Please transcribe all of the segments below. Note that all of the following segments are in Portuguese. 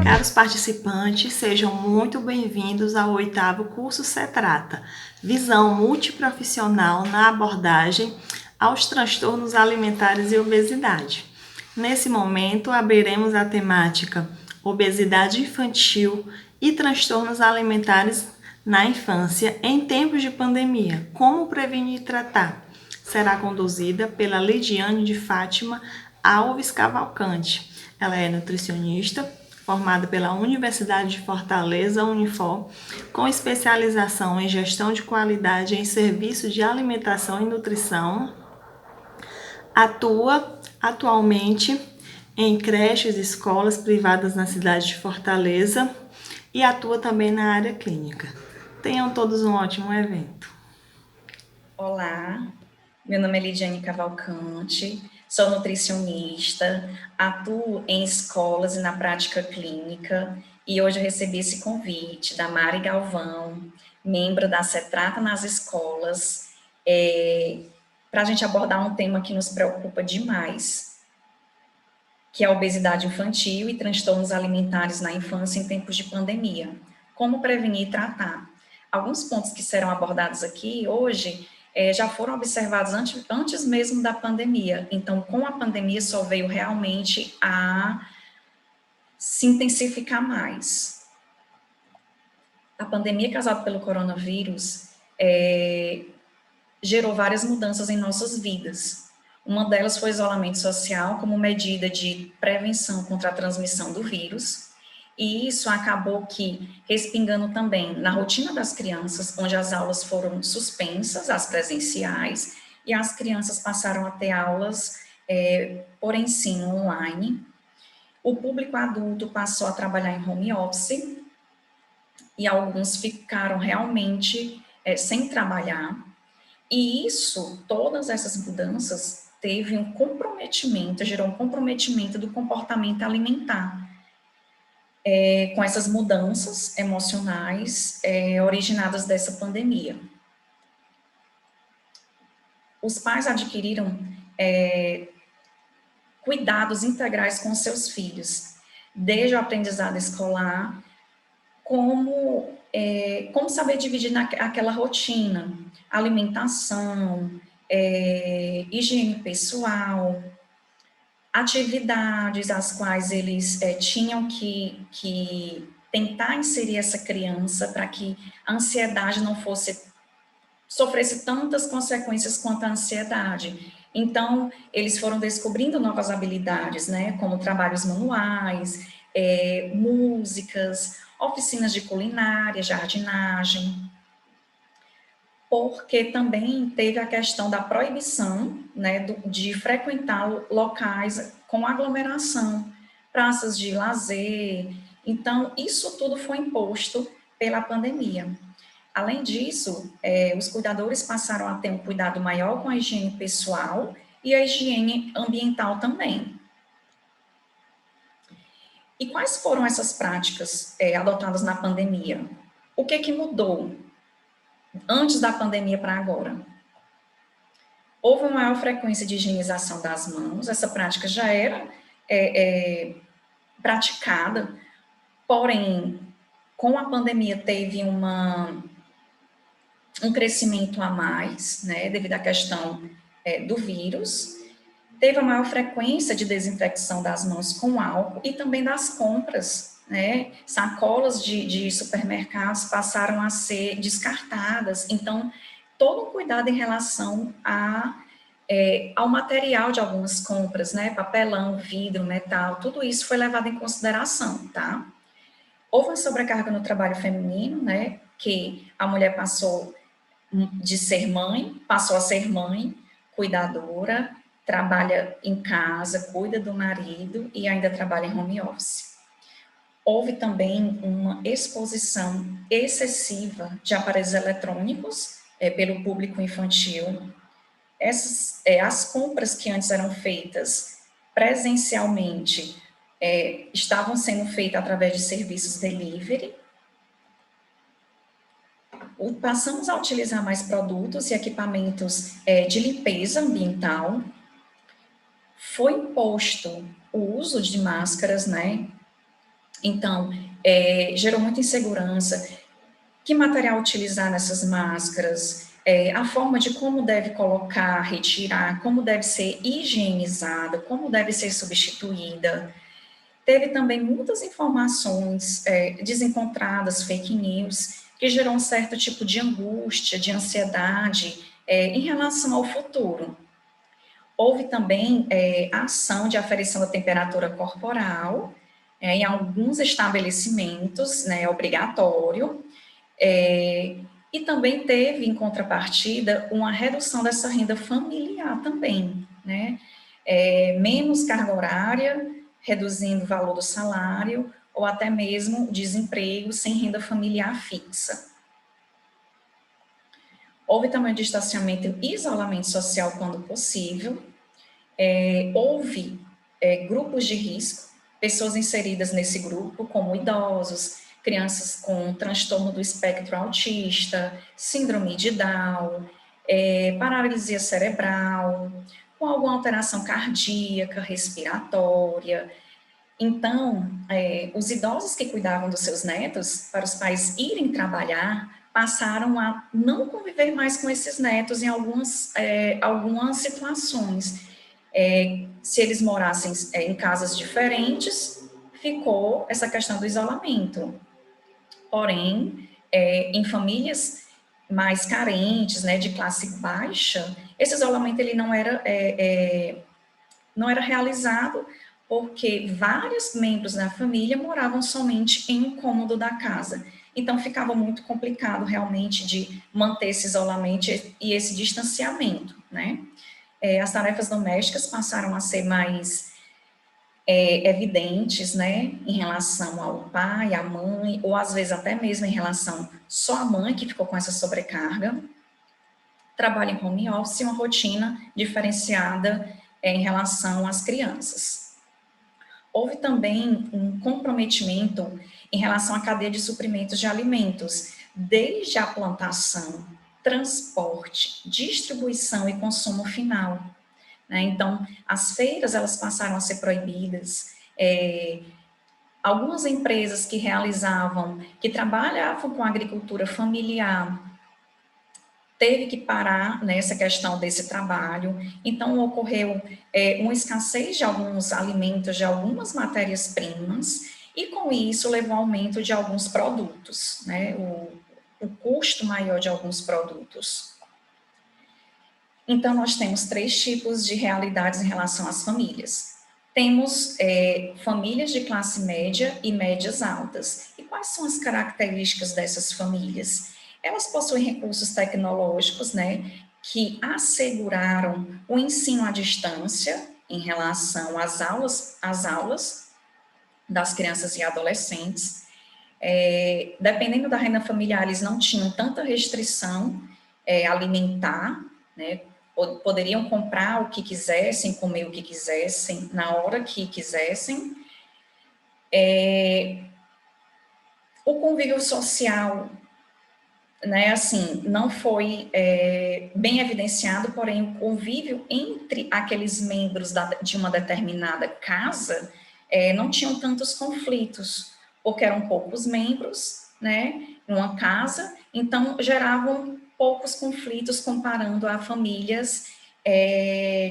Caros participantes, sejam muito bem-vindos ao 8º curso CETRATA, Visão Multiprofissional na Abordagem aos Transtornos Alimentares e Obesidade. Nesse momento, abriremos a temática Obesidade Infantil e Transtornos Alimentares na Infância em tempos de pandemia. Como prevenir e tratar? Será conduzida pela Lidiane de Fátima Alves Cavalcante. Ela é nutricionista, formada pela Universidade de Fortaleza, Unifor, com especialização em gestão de qualidade em serviços de alimentação e nutrição. Atua atualmente em creches e escolas privadas na cidade de Fortaleza e atua também na área clínica. Tenham todos um ótimo evento. Olá, meu nome é Lidiane Cavalcante, sou nutricionista, atuo em escolas e na prática clínica e hoje eu recebi esse convite da Mari Galvão, membro da CETRATA nas escolas, para a gente abordar um tema que nos preocupa demais, que é a obesidade infantil e transtornos alimentares na infância em tempos de pandemia. Como prevenir e tratar? Alguns pontos que serão abordados aqui hoje já foram observados antes mesmo da pandemia. Então, com a pandemia só veio realmente a se intensificar mais. A pandemia causada pelo coronavírus gerou várias mudanças em nossas vidas. Uma delas foi o isolamento social como medida de prevenção contra a transmissão do vírus, e isso acabou que respingando também na rotina das crianças, onde as aulas foram suspensas, as presenciais, e as crianças passaram a ter aulas por ensino online. O público adulto passou a trabalhar em home office, e alguns ficaram realmente sem trabalhar. E isso, todas essas mudanças, teve um comprometimento, gerou um comprometimento do comportamento alimentar, com essas mudanças emocionais originadas dessa pandemia. Os pais adquiriram cuidados integrais com seus filhos, desde o aprendizado escolar, como saber dividir aquela rotina, alimentação, higiene pessoal, atividades às quais eles tinham que tentar inserir essa criança para que a ansiedade não sofresse tantas consequências quanto a ansiedade. Então, eles foram descobrindo novas habilidades, né, como trabalhos manuais, músicas, oficinas de culinária, jardinagem, porque também teve a questão da proibição, né, de frequentar locais com aglomeração, praças de lazer. Então, isso tudo foi imposto pela pandemia. Além disso, os cuidadores passaram a ter um cuidado maior com a higiene pessoal e a higiene ambiental também. E quais foram essas práticas adotadas na pandemia? O que mudou antes da pandemia para agora? Houve uma maior frequência de higienização das mãos, essa prática já era praticada, porém, com a pandemia teve um crescimento a mais, né, devido à questão do vírus, teve a maior frequência de desinfecção das mãos com álcool e também das compras, né, sacolas de supermercados passaram a ser descartadas, então, todo um cuidado em relação ao material de algumas compras, né, papelão, vidro, metal, tudo isso foi levado em consideração, tá? Houve uma sobrecarga no trabalho feminino, né, que a mulher passou de ser mãe, passou a ser mãe, cuidadora, trabalha em casa, cuida do marido e ainda trabalha em home office. Houve também uma exposição excessiva de aparelhos eletrônicos pelo público infantil. As compras que antes eram feitas presencialmente estavam sendo feitas através de serviços delivery. Passamos a utilizar mais produtos e equipamentos de limpeza ambiental. foi imposto o uso de máscaras, né? Então, gerou muita insegurança. Que material utilizar nessas máscaras? A forma de como deve colocar, retirar, como deve ser higienizada, como deve ser substituída. Teve também muitas informações desencontradas, fake news, que gerou um certo tipo de angústia, de ansiedade em relação ao futuro. Houve também a ação de aferição da temperatura corporal, em alguns estabelecimentos, né, obrigatório, e também teve, em contrapartida, uma redução dessa renda familiar também, né, menos carga horária, reduzindo o valor do salário, ou até mesmo desemprego sem renda familiar fixa. Houve também o distanciamento e isolamento social quando possível. Houve grupos de risco, pessoas inseridas nesse grupo, como idosos, crianças com transtorno do espectro autista, síndrome de Down, paralisia cerebral, com alguma alteração cardíaca, respiratória. Então, os idosos que cuidavam dos seus netos, para os pais irem trabalhar, passaram a não conviver mais com esses netos em algumas situações. Se eles morassem em casas diferentes, ficou essa questão do isolamento. Porém, em famílias mais carentes, né, de classe baixa, esse isolamento ele não era realizado porque vários membros da família moravam somente em um cômodo da casa. Então, ficava muito complicado realmente de manter esse isolamento e esse distanciamento, né? As tarefas domésticas passaram a ser mais evidentes, né, em relação ao pai, à mãe, ou às vezes até mesmo em relação só à mãe que ficou com essa sobrecarga. Trabalho em home office e uma rotina diferenciada em relação às crianças. Houve também um comprometimento em relação à cadeia de suprimentos de alimentos, desde a plantação, transporte, distribuição e consumo final. Né? Então, as feiras elas passaram a ser proibidas. Algumas empresas que trabalhavam com agricultura familiar, teve que parar nessa questão desse trabalho. Então, ocorreu uma escassez de alguns alimentos, de algumas matérias-primas, e com isso levou ao aumento de alguns produtos, né? O custo maior de alguns produtos. Então, nós temos 3 tipos de realidades em relação às famílias. Temos famílias de classe média e médias altas. E quais são as características dessas famílias? Elas possuem recursos tecnológicos, né, que asseguraram o ensino à distância em relação às aulas das crianças e adolescentes. Dependendo da renda familiar, eles não tinham tanta restrição alimentar, né, poderiam comprar o que quisessem, comer o que quisessem, na hora que quisessem. O convívio social, né, assim, não foi bem evidenciado, porém o convívio entre aqueles membros de uma determinada casa não tinham tantos conflitos, porque eram poucos membros, né, em uma casa, então geravam poucos conflitos comparando a famílias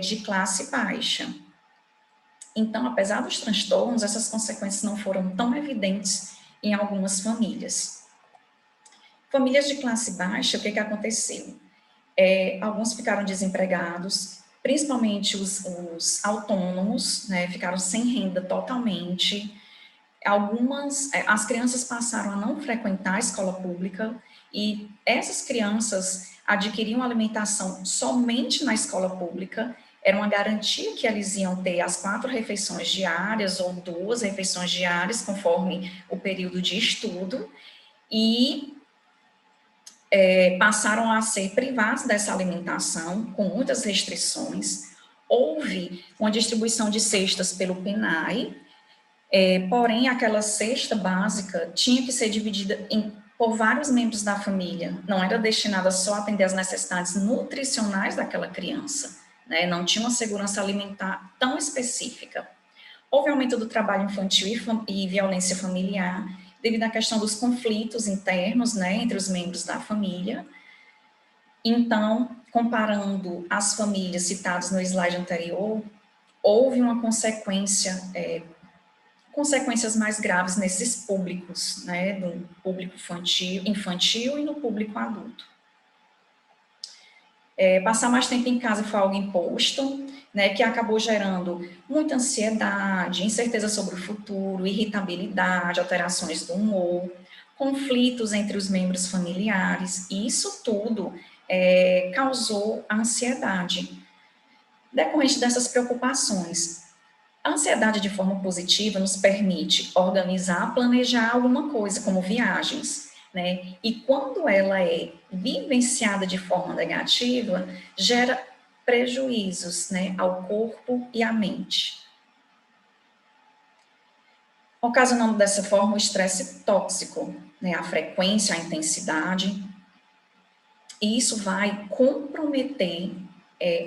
de classe baixa. Então, apesar dos transtornos, essas consequências não foram tão evidentes em algumas famílias. Famílias de classe baixa, o que aconteceu? Alguns ficaram desempregados, principalmente os autônomos, né, ficaram sem renda totalmente. As crianças passaram a não frequentar a escola pública e essas crianças adquiriam alimentação somente na escola pública. Era uma garantia que eles iam ter as 4 refeições diárias ou 2 refeições diárias, conforme o período de estudo, e passaram a ser privados dessa alimentação, com muitas restrições. Houve uma distribuição de cestas pelo PNAE, porém, aquela cesta básica tinha que ser dividida por vários membros da família, não era destinada só a atender às necessidades nutricionais daquela criança, né? Não tinha uma segurança alimentar tão específica. Houve aumento do trabalho infantil e violência familiar, devido à questão dos conflitos internos, né, entre os membros da família. Então, comparando as famílias citadas no slide anterior, houve uma consequências mais graves nesses públicos, né, no público infantil e no público adulto. Passar mais tempo em casa foi algo imposto, né, que acabou gerando muita ansiedade, incerteza sobre o futuro, irritabilidade, alterações do humor, conflitos entre os membros familiares, e isso tudo causou ansiedade. Decorrente dessas preocupações, a ansiedade de forma positiva nos permite organizar, planejar alguma coisa, como viagens, né? E quando ela é vivenciada de forma negativa, gera prejuízos, né, ao corpo e à mente. Ocasionando dessa forma o estresse tóxico, né, a frequência, a intensidade, e isso vai comprometer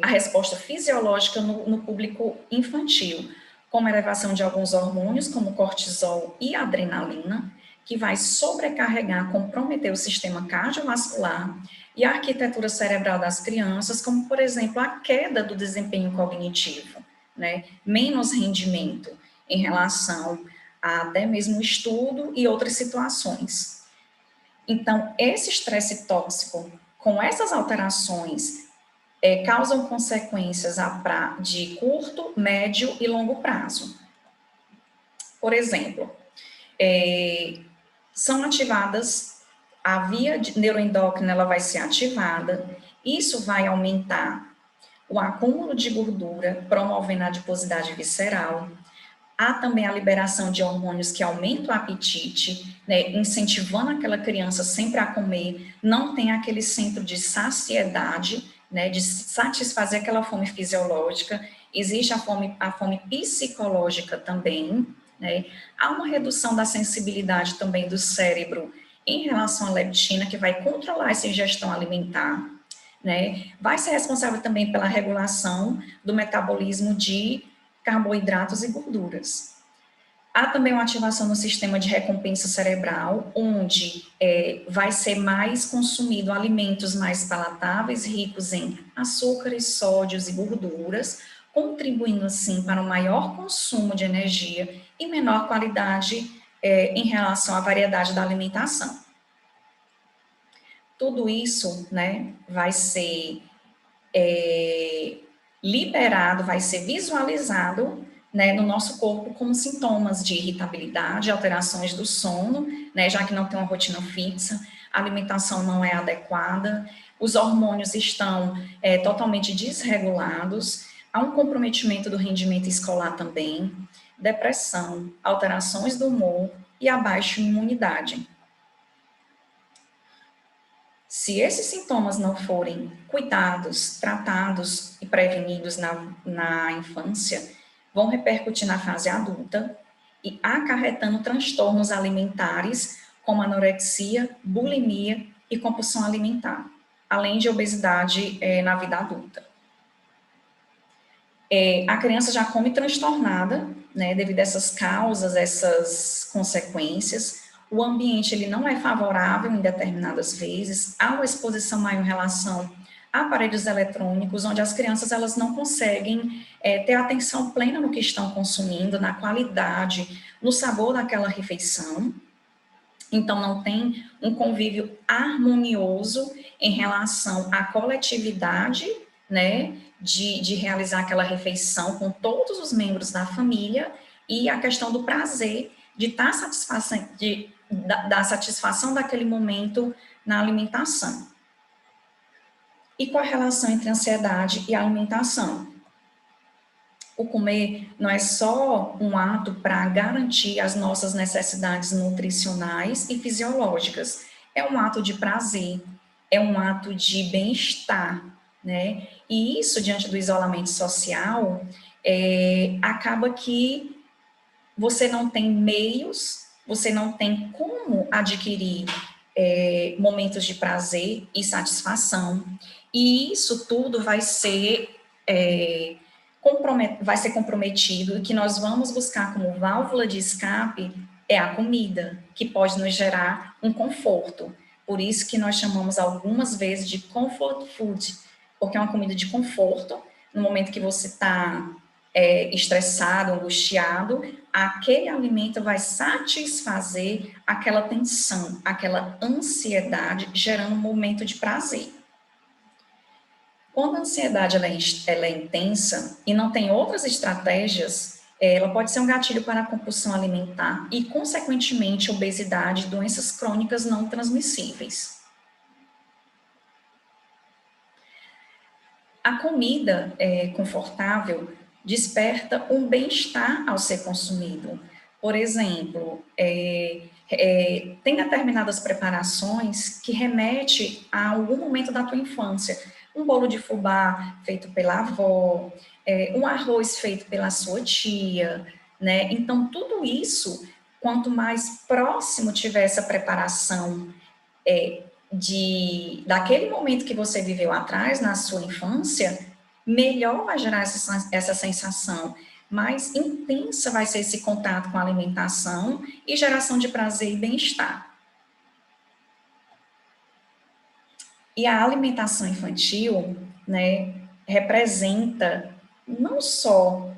a resposta fisiológica no público infantil, como a elevação de alguns hormônios, como cortisol e adrenalina, que vai sobrecarregar, comprometer o sistema cardiovascular e a arquitetura cerebral das crianças, como, por exemplo, a queda do desempenho cognitivo, né? Menos rendimento em relação a até mesmo estudo e outras situações. Então, esse estresse tóxico, com essas alterações, causam consequências de curto, médio e longo prazo. Por exemplo, são ativadas, a via neuroendócrina ela vai ser ativada, isso vai aumentar o acúmulo de gordura, promovendo a adiposidade visceral. Há também a liberação de hormônios que aumentam o apetite, né, incentivando aquela criança sempre a comer, não tem aquele centro de saciedade, né, de satisfazer aquela fome fisiológica, existe a fome psicológica também, né, há uma redução da sensibilidade também do cérebro em relação à leptina, que vai controlar essa ingestão alimentar, né, vai ser responsável também pela regulação do metabolismo de carboidratos e gorduras. Há também uma ativação no sistema de recompensa cerebral, onde vai ser mais consumido alimentos mais palatáveis, ricos em açúcares, sódios e gorduras, contribuindo assim para um maior consumo de energia e menor qualidade em relação à variedade da alimentação. Tudo isso, né, vai ser liberado, vai ser visualizado, né, no nosso corpo como sintomas de irritabilidade, alterações do sono, né, já que não tem uma rotina fixa, a alimentação não é adequada, os hormônios estão totalmente desregulados, há um comprometimento do rendimento escolar também, depressão, alterações do humor e a baixa imunidade. Se esses sintomas não forem cuidados, tratados e prevenidos na infância, vão repercutir na fase adulta e acarretando transtornos alimentares como anorexia, bulimia e compulsão alimentar, além de obesidade na vida adulta. A criança já come transtornada, né, devido a essas causas, essas consequências. O ambiente ele não é favorável em determinadas vezes, há uma exposição maior em relação a aparelhos eletrônicos, onde as crianças elas não conseguem ter atenção plena no que estão consumindo, na qualidade, no sabor daquela refeição. Então, não tem um convívio harmonioso em relação à coletividade, né, de realizar aquela refeição com todos os membros da família e a questão do prazer de estar da satisfação daquele momento na alimentação. E qual a relação entre ansiedade e alimentação? O comer não é só um ato para garantir as nossas necessidades nutricionais e fisiológicas, é um ato de prazer, é um ato de bem-estar, né? E isso, diante do isolamento social, acaba que você não tem meios, você não tem como adquirir momentos de prazer e satisfação. E isso tudo vai ser vai ser comprometido e que nós vamos buscar como válvula de escape é a comida, que pode nos gerar um conforto. Por isso que nós chamamos algumas vezes de comfort food, porque é uma comida de conforto. No momento que você está estressado, angustiado, aquele alimento vai satisfazer aquela tensão, aquela ansiedade, gerando um momento de prazer. Quando a ansiedade ela é intensa e não tem outras estratégias, ela pode ser um gatilho para a compulsão alimentar e, consequentemente, obesidade e doenças crônicas não transmissíveis. A comida confortável desperta um bem-estar ao ser consumido. Por exemplo, tem determinadas preparações que remete a algum momento da tua infância. Um bolo de fubá feito pela avó, um arroz feito pela sua tia, né? Então, tudo isso, quanto mais próximo tiver essa preparação daquele momento que você viveu atrás, na sua infância, melhor vai gerar essa sensação, mais intensa vai ser esse contato com a alimentação e geração de prazer e bem-estar. E a alimentação infantil, né, representa não só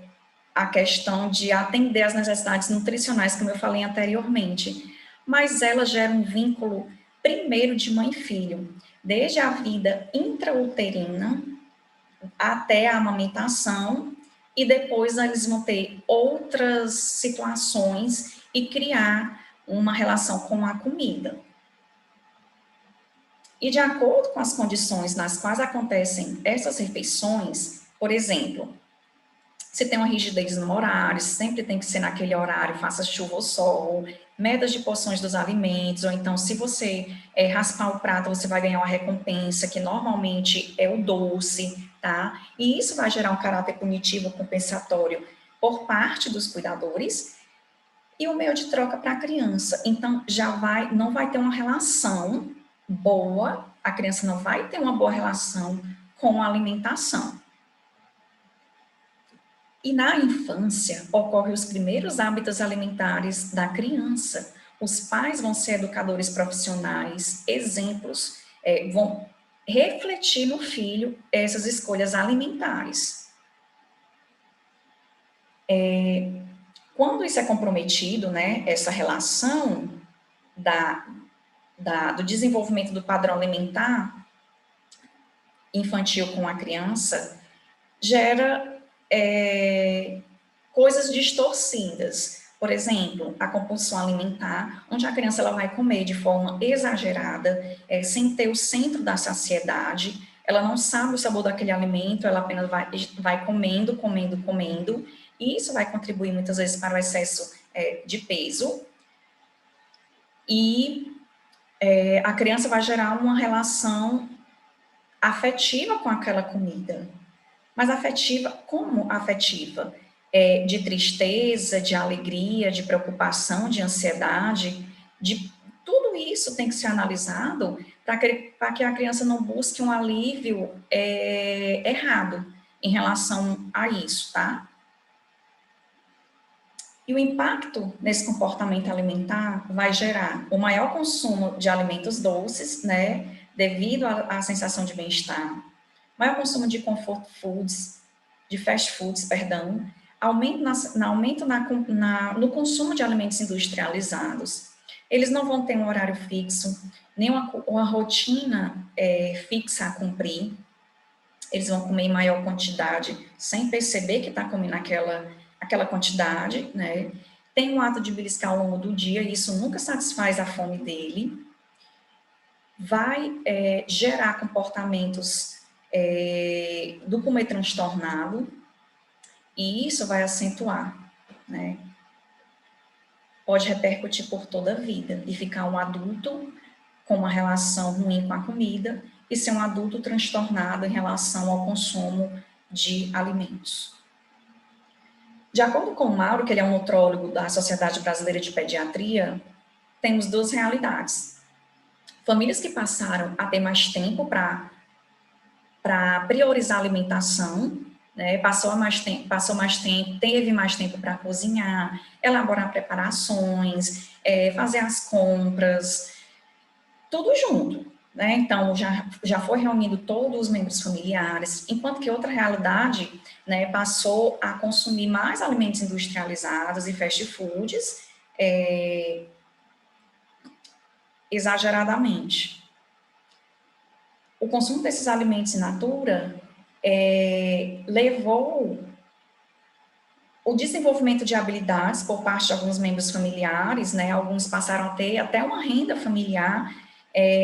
a questão de atender às necessidades nutricionais, como eu falei anteriormente, mas ela gera um vínculo primeiro de mãe e filho, desde a vida intrauterina até a amamentação, e depois eles vão ter outras situações e criar uma relação com a comida. E de acordo com as condições nas quais acontecem essas refeições, por exemplo, se tem uma rigidez no horário, sempre tem que ser naquele horário, faça chuva ou sol, metas de porções dos alimentos, ou então se você raspar o prato, você vai ganhar uma recompensa, que normalmente é o doce, tá? E isso vai gerar um caráter punitivo compensatório por parte dos cuidadores, e o meio de troca para a criança. Então, não vai ter uma relação boa, a criança não vai ter uma boa relação com a alimentação. E na infância, ocorrem os primeiros hábitos alimentares da criança. Os pais vão ser educadores profissionais, exemplos, vão refletir no filho essas escolhas alimentares. Quando isso é comprometido, né, essa relação do desenvolvimento do padrão alimentar infantil com a criança, gera coisas distorcidas. Por exemplo, a compulsão alimentar, onde a criança ela vai comer de forma exagerada, sem ter o centro da saciedade, ela não sabe o sabor daquele alimento, ela apenas vai comendo, e isso vai contribuir muitas vezes para o excesso de peso, e a criança vai gerar uma relação afetiva com aquela comida. Mas afetiva, como afetiva? De tristeza, de alegria, de preocupação, de ansiedade, tudo isso tem que ser analisado para que a criança não busque um alívio errado em relação a isso, tá? E o impacto nesse comportamento alimentar vai gerar o maior consumo de alimentos doces, né, devido à sensação de bem-estar, maior consumo de comfort foods, de fast foods, perdão, aumento no consumo de alimentos industrializados. Eles não vão ter um horário fixo, nem uma rotina fixa a cumprir. Eles vão comer em maior quantidade, sem perceber que está comendo aquela quantidade, né? Tem um ato de beliscar ao longo do dia, e isso nunca satisfaz a fome dele. Vai gerar comportamentos do comer transtornado, e isso vai acentuar, né? Pode repercutir por toda a vida, e ficar um adulto com uma relação ruim com a comida, e ser um adulto transtornado em relação ao consumo de alimentos. De acordo com o Mauro, que ele é um nutrólogo da Sociedade Brasileira de Pediatria, temos duas realidades. Famílias que passaram a ter mais tempo para priorizar a alimentação, né? Passou mais tempo, teve mais tempo para cozinhar, elaborar preparações, fazer as compras, tudo junto, né? Então, já foi reunindo todos os membros familiares, enquanto que outra realidade, né, passou a consumir mais alimentos industrializados e fast foods, exageradamente. O consumo desses alimentos in natura levou o desenvolvimento de habilidades por parte de alguns membros familiares, né? Alguns passaram a ter até uma renda familiar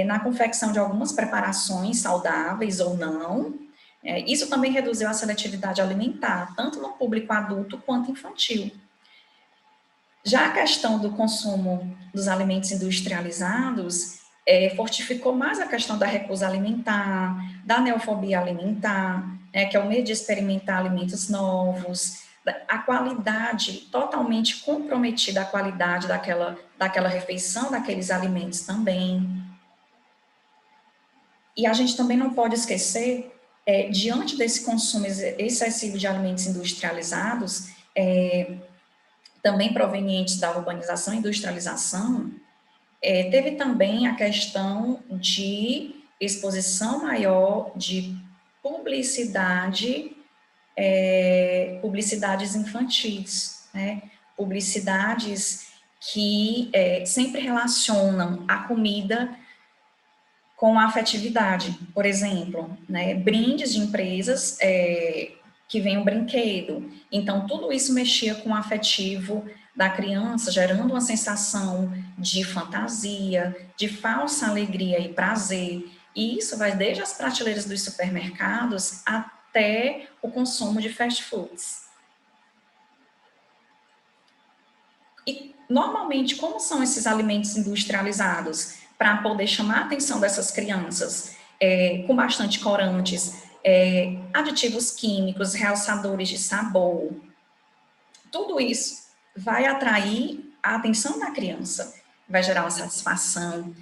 na confecção de algumas preparações saudáveis ou não. Isso também reduziu a seletividade alimentar, tanto no público adulto quanto infantil. Já a questão do consumo dos alimentos industrializados fortificou mais a questão da recusa alimentar, da neofobia alimentar, que é o medo de experimentar alimentos novos, a qualidade, totalmente comprometida a qualidade daquela refeição, daqueles alimentos também. E a gente também não pode esquecer, diante desse consumo excessivo de alimentos industrializados, também provenientes da urbanização e industrialização, teve também a questão de exposição maior de publicidades infantis, né? Publicidades que sempre relacionam a comida com a afetividade. Por exemplo, né, brindes de empresas que vem um brinquedo. Então, tudo isso mexia com o afetivo da criança, gerando uma sensação de fantasia, de falsa alegria e prazer. E isso vai desde as prateleiras dos supermercados até o consumo de fast foods. E, normalmente, como são esses alimentos industrializados? Para poder chamar a atenção dessas crianças, com bastante corantes, aditivos químicos, realçadores de sabor. Tudo isso vai atrair a atenção da criança, vai gerar uma satisfação,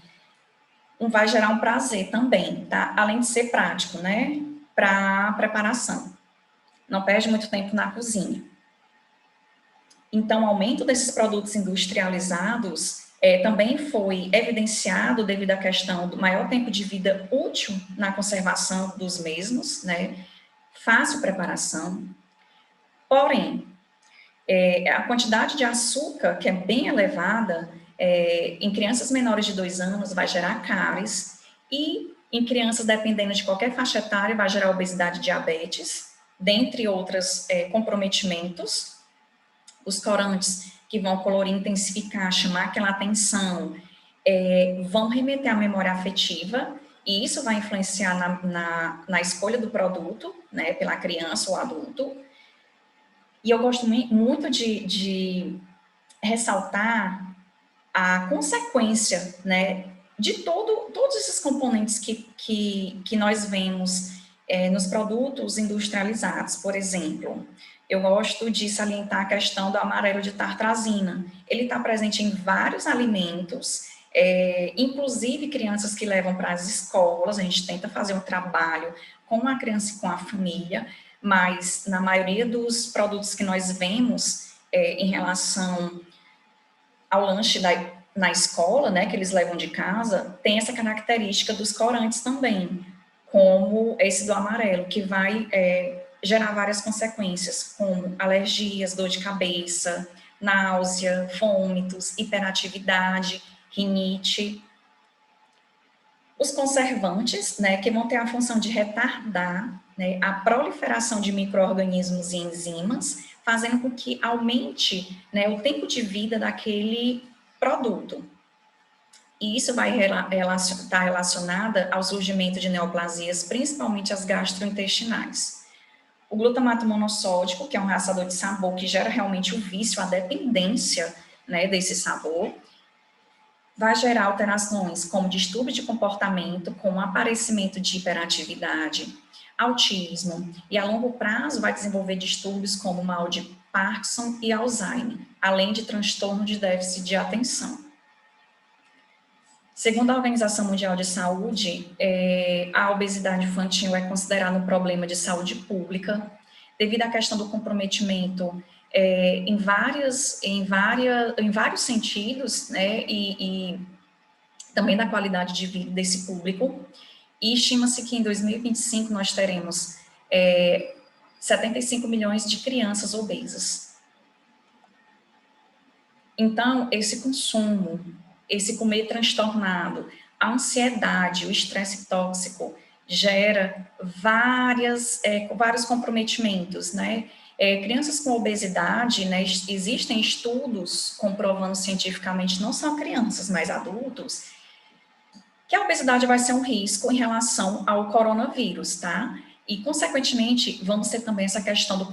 vai gerar um prazer também, tá? Além de ser prático, né? Para a preparação. Não perde muito tempo na cozinha. Então, o aumento desses produtos industrializados também foi evidenciado devido à questão do maior tempo de vida útil na conservação dos mesmos, né? Fácil preparação. Porém, a quantidade de açúcar, que é bem elevada, em crianças menores de 2 anos, vai gerar cáries, e em crianças, dependendo de qualquer faixa etária, vai gerar obesidade e diabetes, dentre outros comprometimentos. Os corantes que vão colorir, intensificar, chamar aquela atenção, vão remeter à memória afetiva, e isso vai influenciar na escolha do produto, né, pela criança ou adulto. E eu gosto muito de ressaltar a consequência, né, de todos esses componentes que nós vemos nos produtos industrializados. Por exemplo, eu gosto de salientar a questão do amarelo de tartrazina. Ele está presente em vários alimentos, inclusive crianças que levam para as escolas. A gente tenta fazer um trabalho com a criança e com a família, mas na maioria dos produtos que nós vemos em relação ao lanche na escola, né, que eles levam de casa, tem essa característica dos corantes também, como esse do amarelo, que vai gerar várias consequências, como alergias, dor de cabeça, náusea, vômitos, hiperatividade, rinite. Os conservantes, né, que vão ter a função de retardar, né, a proliferação de micro-organismos e enzimas, fazendo com que aumente, né, o tempo de vida daquele produto. E isso vai estar relacionada ao surgimento de neoplasias, principalmente as gastrointestinais. O glutamato monossódico, que é um realçador de sabor, que gera realmente o vício, a dependência, né, desse sabor, vai gerar alterações como distúrbio de comportamento, com aparecimento de hiperatividade, autismo, e a longo prazo vai desenvolver distúrbios como mal de Parkinson e Alzheimer, além de transtorno de déficit de atenção. Segundo a Organização Mundial de Saúde, a obesidade infantil é considerada um problema de saúde pública, devido à questão do comprometimento em vários sentidos, né, e também da qualidade de vida desse público, e estima-se que em 2025 nós teremos 75 milhões de crianças obesas. Então, esse consumo, esse comer transtornado, a ansiedade, o estresse tóxico, gera vários comprometimentos, né? Crianças com obesidade, né, existem estudos comprovando cientificamente, não só crianças, mas adultos, que a obesidade vai ser um risco em relação ao coronavírus, tá? E, consequentemente, vamos ter também essa questão do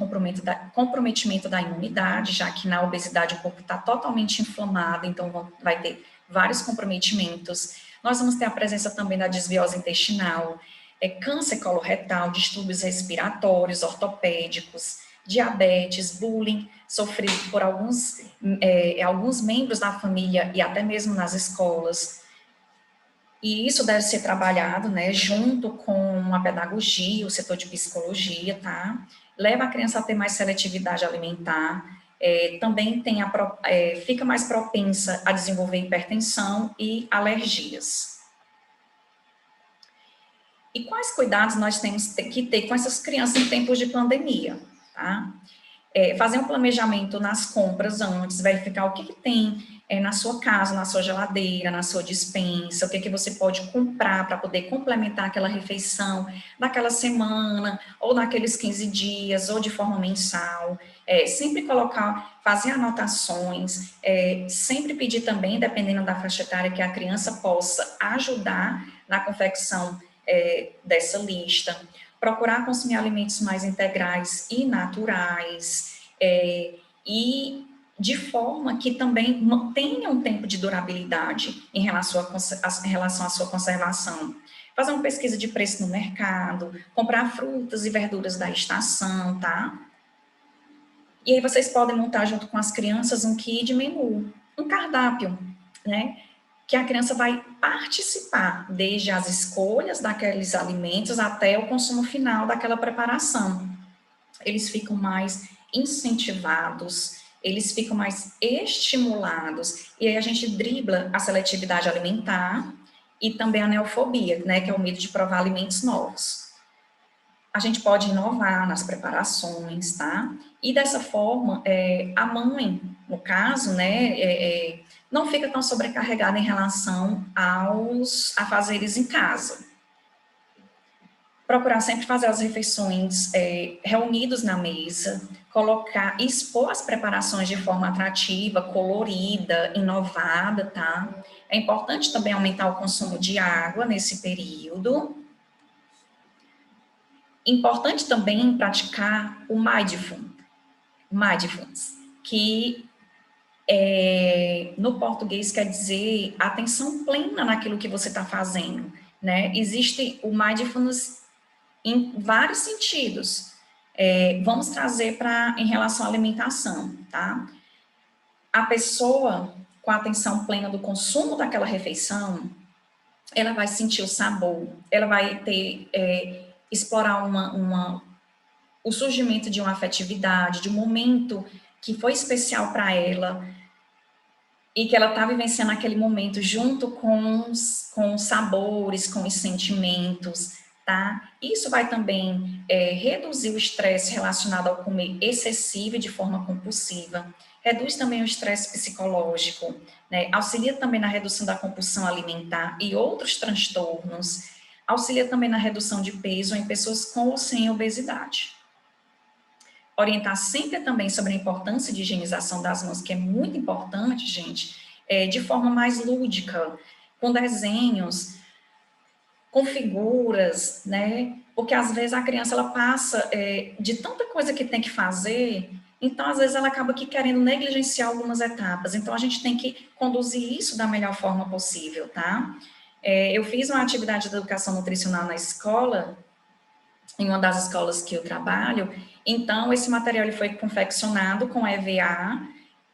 comprometimento da imunidade, já que na obesidade o corpo está totalmente inflamado, então vai ter vários comprometimentos. Nós vamos ter a presença também da desbiose intestinal, câncer coloretal, distúrbios respiratórios, ortopédicos, diabetes, bullying, sofrido por alguns membros da família e até mesmo nas escolas. E isso deve ser trabalhado, né, junto com a pedagogia, o setor de psicologia, tá? Leva a criança a ter mais seletividade alimentar, também fica mais propensa a desenvolver hipertensão e alergias. E quais cuidados nós temos que ter com essas crianças em tempos de pandemia, tá? Fazer um planejamento nas compras antes, verificar o que tem na sua casa, na sua geladeira, na sua despensa, o que você pode comprar para poder complementar aquela refeição daquela semana, ou naqueles 15 dias, ou de forma mensal. Sempre fazer anotações, sempre pedir também, dependendo da faixa etária, que a criança possa ajudar na confecção dessa lista. Procurar consumir alimentos mais integrais e naturais, e de forma que também tenha um tempo de durabilidade em relação à sua conservação. Fazer uma pesquisa de preço no mercado, comprar frutas e verduras da estação, tá? E aí vocês podem montar junto com as crianças um kit menu, um cardápio, né? Que a criança vai participar, desde as escolhas daqueles alimentos até o consumo final daquela preparação. Eles ficam mais incentivados, eles ficam mais estimulados, e aí a gente dribla a seletividade alimentar e também a neofobia, né, que é o medo de provar alimentos novos. A gente pode inovar nas preparações, tá? E dessa forma, a mãe, no caso, né, não fica tão sobrecarregada em relação aos afazeres em casa. Procurar sempre fazer as refeições reunidos na mesa, expor as preparações de forma atrativa, colorida, inovada, tá? É importante também aumentar o consumo de água nesse período. Importante também praticar o mindfulness, que no português quer dizer atenção plena naquilo que você está fazendo, né? Existe o mindfulness em vários sentidos. Vamos trazer em relação à alimentação, tá? A pessoa com a atenção plena do consumo daquela refeição, ela vai sentir o sabor, ela vai explorar o surgimento de uma afetividade, de um momento que foi especial para ela e que ela está vivenciando aquele momento junto com os sabores, com os sentimentos, tá? Isso vai também reduzir o estresse relacionado ao comer excessivo e de forma compulsiva, reduz também o estresse psicológico, né? Auxilia também na redução da compulsão alimentar e outros transtornos, auxilia também na redução de peso em pessoas com ou sem obesidade. Orientar sempre também sobre a importância de higienização das mãos, que é muito importante, gente, de forma mais lúdica, com desenhos, com figuras, né? Porque às vezes a criança ela passa de tanta coisa que tem que fazer, então às vezes ela acaba aqui querendo negligenciar algumas etapas. Então a gente tem que conduzir isso da melhor forma possível, tá? Eu fiz uma atividade de educação nutricional na escola, em uma das escolas que eu trabalho, então esse material ele foi confeccionado com EVA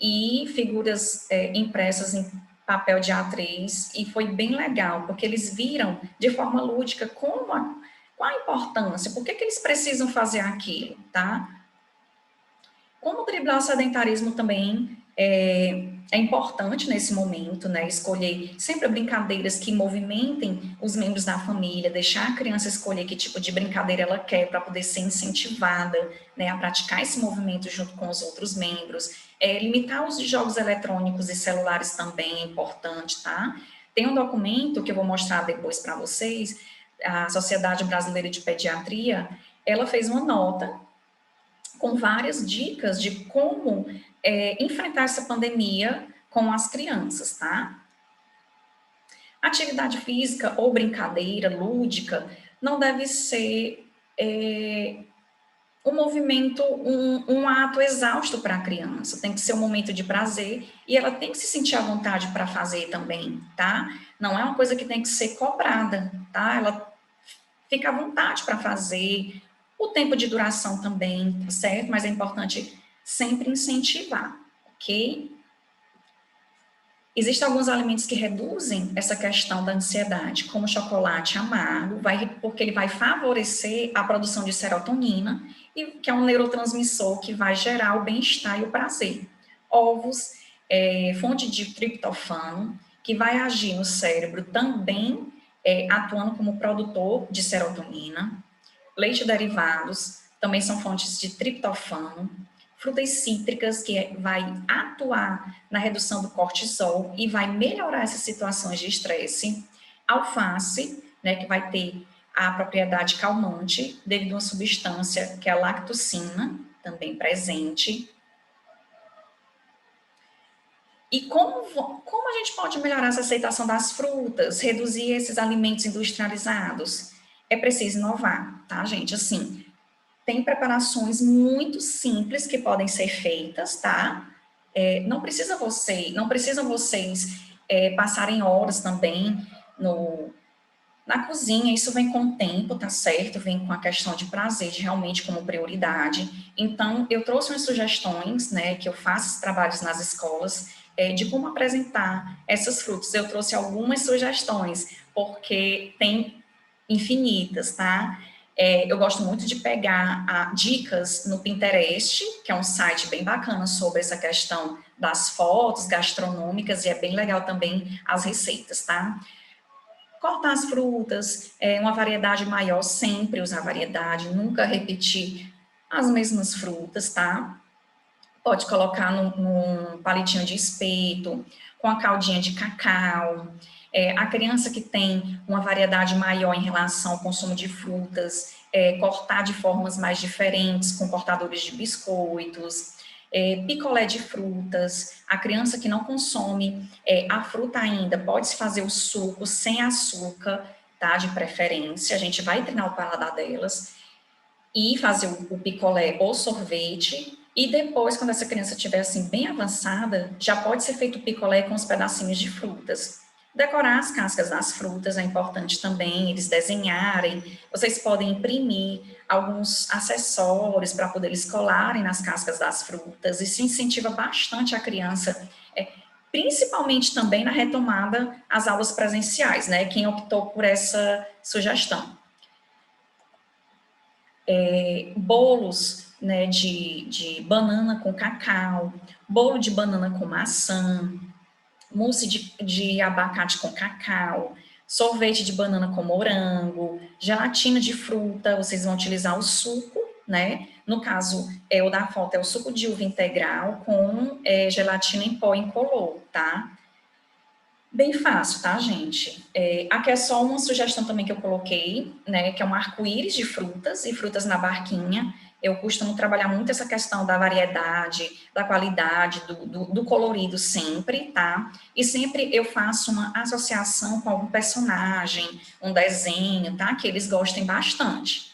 e figuras impressas em papel de A3, e foi bem legal, porque eles viram de forma lúdica qual a importância, por que eles precisam fazer aquilo, tá? Como driblar o sedentarismo também é importante nesse momento, né? Escolher sempre brincadeiras que movimentem os membros da família, deixar a criança escolher que tipo de brincadeira ela quer para poder ser incentivada, né, a praticar esse movimento junto com os outros membros. Limitar os jogos eletrônicos e celulares também é importante, tá? Tem um documento que eu vou mostrar depois para vocês, a Sociedade Brasileira de Pediatria, ela fez uma nota com várias dicas de como enfrentar essa pandemia com as crianças, tá? Atividade física ou brincadeira lúdica não deve ser um movimento, um ato exausto para a criança, tem que ser um momento de prazer e ela tem que se sentir à vontade para fazer também, tá? Não é uma coisa que tem que ser cobrada, tá? Ela fica à vontade para fazer, o tempo de duração também, tá certo? Mas é importante sempre incentivar, ok? Existem alguns alimentos que reduzem essa questão da ansiedade, como o chocolate amargo, porque ele vai favorecer a produção de serotonina, que é um neurotransmissor que vai gerar o bem-estar e o prazer. Ovos, fonte de triptofano, que vai agir no cérebro também, atuando como produtor de serotonina. Leite derivados, também são fontes de triptofano. Frutas cítricas, que vai atuar na redução do cortisol e vai melhorar essas situações de estresse. Alface, né, que vai ter a propriedade calmante, devido a uma substância que é a lactocina, também presente. E como a gente pode melhorar essa aceitação das frutas, reduzir esses alimentos industrializados? É preciso inovar, tá, gente? Assim, tem preparações muito simples que podem ser feitas, tá? Não precisam vocês passarem horas também na cozinha, isso vem com o tempo, tá certo? Vem com a questão de prazer, de realmente como prioridade. Então, eu trouxe umas sugestões, né, que eu faço trabalhos nas escolas, de como apresentar essas frutas. Eu trouxe algumas sugestões, porque tem infinitas, tá? Eu gosto muito de pegar dicas no Pinterest, que é um site bem bacana sobre essa questão das fotos gastronômicas, e é bem legal também as receitas, tá? Cortar as frutas, uma variedade maior, sempre usar variedade, nunca repetir as mesmas frutas, tá? Pode colocar num palitinho de espeto, com a caldinha de cacau. A criança que tem uma variedade maior em relação ao consumo de frutas, cortar de formas mais diferentes, com cortadores de biscoitos, picolé de frutas. A criança que não consome a fruta ainda, pode-se fazer o suco sem açúcar, tá? De preferência, a gente vai treinar o paladar delas, e fazer o picolé ou sorvete, e depois, quando essa criança estiver assim bem avançada, já pode ser feito o picolé com os pedacinhos de frutas. Decorar as cascas das frutas é importante também, eles desenharem, vocês podem imprimir alguns acessórios para poder eles colarem nas cascas das frutas, isso incentiva bastante a criança, principalmente também na retomada às aulas presenciais, né, quem optou por essa sugestão. Bolos, né, de banana com cacau, bolo de banana com maçã, mousse de abacate com cacau, sorvete de banana com morango, gelatina de fruta, vocês vão utilizar o suco, né? No caso, o da foto é o suco de uva integral com gelatina em pó incolor, tá? Bem fácil, tá, gente? Aqui é só uma sugestão também que eu coloquei, né, que é um arco-íris de frutas e frutas na barquinha. Eu costumo trabalhar muito essa questão da variedade, da qualidade, do colorido sempre, tá? E sempre eu faço uma associação com algum personagem, um desenho, tá? Que eles gostem bastante.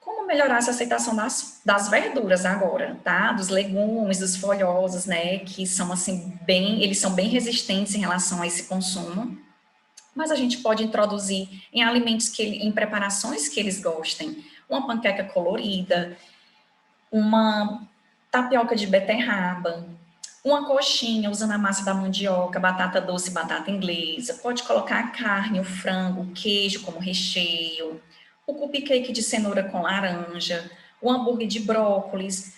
Como melhorar essa aceitação das verduras agora, tá? Dos legumes, dos folhosos, né? Que são, assim, eles são bem resistentes em relação a esse consumo. Mas a gente pode introduzir em alimentos em preparações que eles gostem. Uma panqueca colorida, uma tapioca de beterraba, uma coxinha usando a massa da mandioca, batata doce, batata inglesa. Pode colocar a carne, o frango, o queijo como recheio, o cupcake de cenoura com laranja, o hambúrguer de brócolis.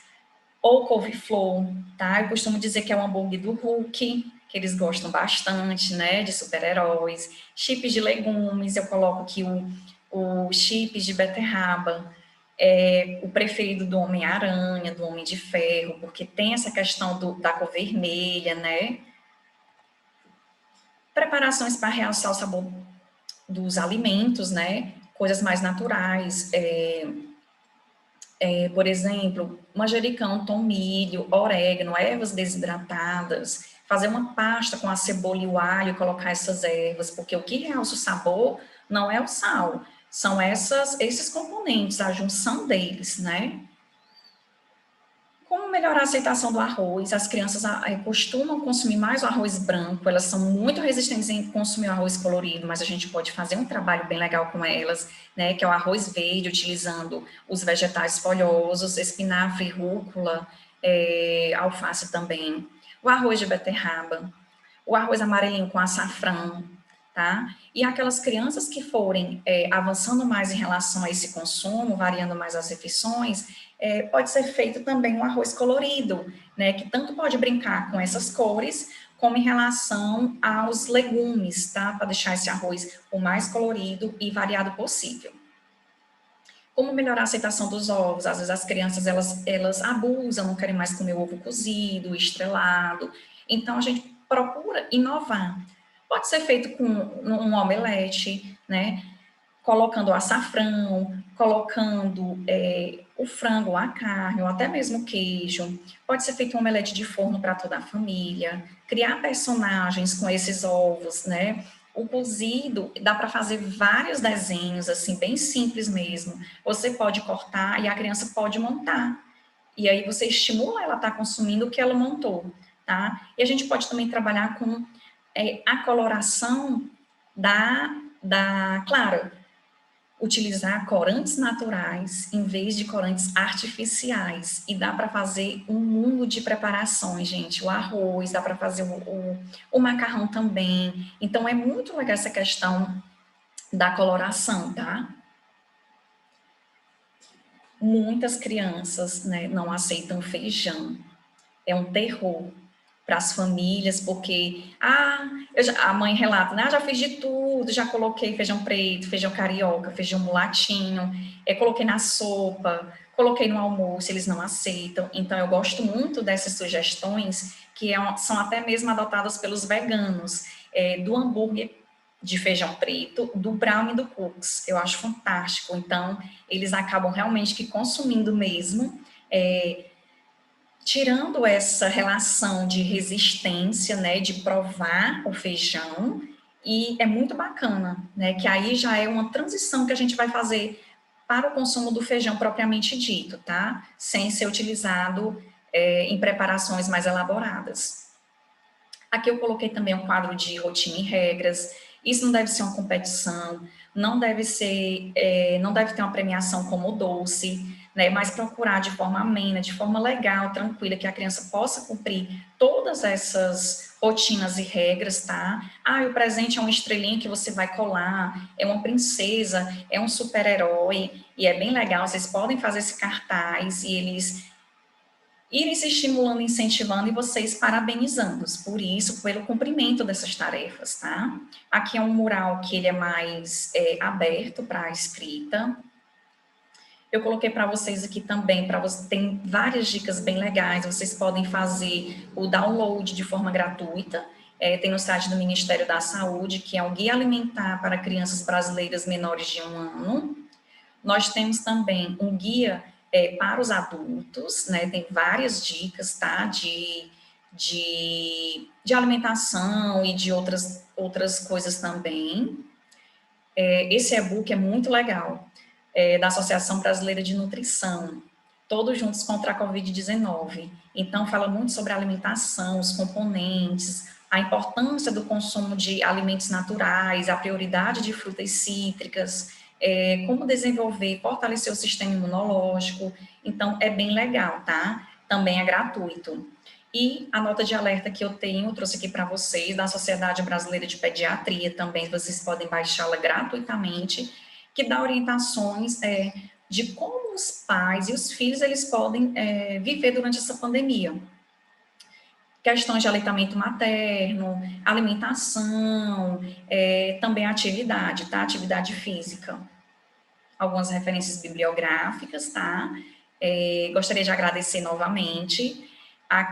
ou couve-flor, tá? Eu costumo dizer que é o hambúrguer do Hulk, que eles gostam bastante, né, de super-heróis. Chips de legumes, eu coloco aqui o chips de beterraba, o preferido do Homem-Aranha, do Homem de Ferro, porque tem essa questão da cor vermelha, né? Preparações para realçar o sabor dos alimentos, né? Coisas mais naturais, por exemplo, manjericão, tomilho, orégano, ervas desidratadas, fazer uma pasta com a cebola e o alho, colocar essas ervas, porque o que realça o sabor não é o sal, são esses componentes, a junção deles, né? Como melhorar a aceitação do arroz? As crianças costumam consumir mais o arroz branco, elas são muito resistentes em consumir o arroz colorido, mas a gente pode fazer um trabalho bem legal com elas, né, que é o arroz verde, utilizando os vegetais folhosos, espinafre, rúcula, alface também. O arroz de beterraba, o arroz amarelinho com açafrão, tá? E aquelas crianças que forem avançando mais em relação a esse consumo, variando mais as refeições, pode ser feito também um arroz colorido, né? Que tanto pode brincar com essas cores, como em relação aos legumes, tá? Para deixar esse arroz o mais colorido e variado possível. Como melhorar a aceitação dos ovos? Às vezes as crianças, elas abusam, não querem mais comer o ovo cozido, estrelado. Então, a gente procura inovar. Pode ser feito com um omelete, né? Colocando o açafrão, colocando o frango, a carne, ou até mesmo o queijo. Pode ser feito um omelete de forno para toda a família. Criar personagens com esses ovos, né? O cozido, dá para fazer vários desenhos, assim, bem simples mesmo. Você pode cortar e a criança pode montar. E aí você estimula ela a estar consumindo o que ela montou, tá? E a gente pode também trabalhar com a coloração claro, utilizar corantes naturais em vez de corantes artificiais. E dá para fazer um mundo de preparações, gente. O arroz, dá para fazer o macarrão também. Então, é muito legal essa questão da coloração, tá? Muitas crianças, né, não aceitam feijão. É um terror para as famílias, porque a mãe relata, né? Já fiz de tudo, já coloquei feijão preto, feijão carioca, feijão mulatinho, coloquei na sopa, coloquei no almoço, eles não aceitam. Então, eu gosto muito dessas sugestões, que são até mesmo adotadas pelos veganos, do hambúrguer de feijão preto, do brownie do cookies. Eu acho fantástico. Então, eles acabam realmente que consumindo mesmo, tirando essa relação de resistência, né, de provar o feijão, e é muito bacana, né, que aí já é uma transição que a gente vai fazer para o consumo do feijão propriamente dito, tá? Sem ser utilizado em preparações mais elaboradas. Aqui eu coloquei também um quadro de rotina e regras. Isso não deve ser uma competição, não deve ter uma premiação como o doce, né? Mas procurar de forma amena, de forma legal, tranquila, que a criança possa cumprir todas essas rotinas e regras, tá? O presente é uma estrelinha que você vai colar, é uma princesa, é um super-herói, e é bem legal, vocês podem fazer esse cartaz e eles irem se estimulando, incentivando e vocês parabenizando-os por isso, pelo cumprimento dessas tarefas, tá? Aqui é um mural que ele é mais aberto para a escrita. Eu coloquei para vocês aqui também, tem várias dicas bem legais, vocês podem fazer o download de forma gratuita, tem no site do Ministério da Saúde, que é o Guia Alimentar para Crianças Brasileiras Menores de 1 ano. Nós temos também um guia para os adultos, né? Tem várias dicas, tá? De alimentação e de outras coisas também. Esse e-book é muito legal, da Associação Brasileira de Nutrição, Todos Juntos contra a Covid-19. Então, fala muito sobre a alimentação, os componentes, a importância do consumo de alimentos naturais, a prioridade de frutas cítricas, como desenvolver e fortalecer o sistema imunológico. Então, é bem legal, tá? Também é gratuito. E a nota de alerta que eu trouxe aqui para vocês, da Sociedade Brasileira de Pediatria, também vocês podem baixá-la gratuitamente, que dá orientações de como os pais e os filhos eles podem viver durante essa pandemia. Questões de aleitamento materno, alimentação, também atividade, tá? Atividade física. Algumas referências bibliográficas, tá? Gostaria de agradecer novamente.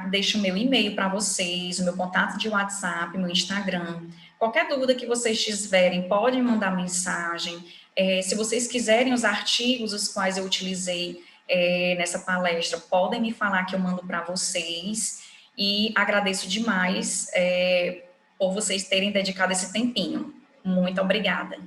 Deixo o meu e-mail para vocês, o meu contato de WhatsApp, meu Instagram. Qualquer dúvida que vocês tiverem, podem mandar mensagem. Se vocês quiserem os artigos os quais eu utilizei nessa palestra, podem me falar que eu mando para vocês. E agradeço demais por vocês terem dedicado esse tempinho. Muito obrigada.